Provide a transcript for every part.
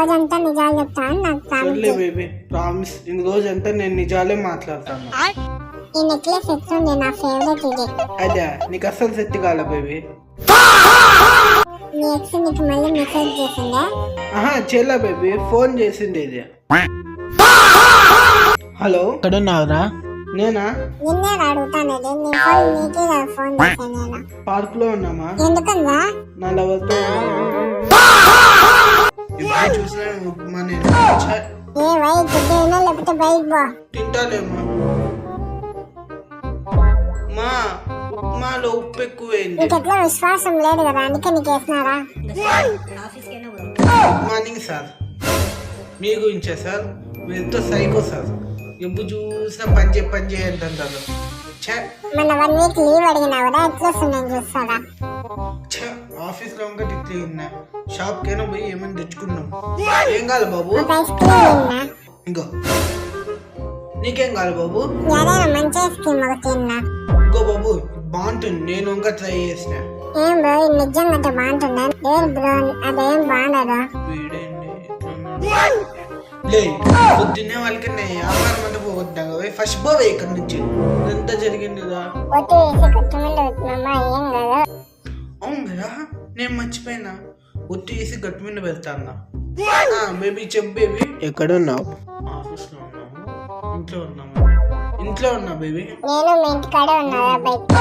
రోజంతా నిజాలు చెప్తాను నాకు సర్లే బేబీ ప్రామిస్ ఈ రోజంతా నేను నిజాలే మాట్లాడతాను. ఈ నెక్లెస్ ఎట్లుంది? నా ఫేవరెట్ ఇది. అదే నీకు అస్సలు సెట్ కాలే బేబీ. నీ ఎక్స్ నీకు మళ్ళీ మెసేజ్ చేసిందా? చేయలే బేబీ, ఫోన్ చేసింది ఇది. హలో ఎక్కడున్నావురా? నేనా? నిన్నే అడుగుతాను. నీ ఫోన్ నీకే కదా ఫోన్ చేశాను నేను. పార్క్ లో ఉన్నామా? ఎందుకన్నా? నా లవర్తో ఇప్పుడు చూసినా ఉప్మా నేను ఏ వై తింటేనా లేకపోతే బయట పో. తింటాలేమా మా ఉప్మాలో ఉప్పు ఎక్కువైంది. నీకు ఎట్లా విశ్వాసం లేదు కదా అందుకే నీకు వేసినారా? గుడ్ మార్నింగ్ సార్, మీ గురించే సార్. మీతో సైకో సార్, ఎప్పుడు చూసినా పని చేయంటారు. మన 1 వీక్ లీవ్ అడిగినా కూడా ఎట్లా వస్తుందని చూస్తారా? ఆఫీస్ లో ఇంకా ఇట్లా ఉన్నా, షాప్ కైనా పోయి ఏమైనా తెచ్చుకున్నాం. ఏం కాదు బాబు? ఒక ఐస్ క్రీమ్ తిన్నా. ఇంకో నీకేం కాదు బాబు? ఏదైనా మంచి ఐస్ క్రీమ్ ఒకటి తిన్నా. ఇంకో బాబు బాగుంటుంది, నేను ఇంకా ట్రై చేసిన. ఏం బ్రో నిజంగా బాగుంటుందా? లేదు బ్రో అదేం బాగుండదు. లే పొద్దున్నే వాళ్ళకి వ్యాపారం అంతా పోగొట్టాను. ఫస్ట్ పోవే ఇక్కడ నుంచి. ఎంత జరిగింది కదా? ఒట్టి వేసి కొట్టుమిల్లు పెట్టినమ్మా ఏం కదా? అవును కదా, నేను మర్చిపోయినా. ఒట్టి వేసి గట్టు మీద పెడతాను. బేబీ చెప్పు బేబీ. ఎక్కడున్నావు? ఆఫీస్ లో ఉన్నావు? ఇంట్లో ఉన్నాము. ఇంట్లో ఉన్నా బేబీ. నేను మీ ఇంటికాడే ఉన్నారా బయట?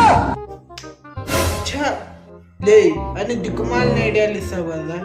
లే అని దిక్కుమాలిన ఐడియాలు ఇస్తావు కదా.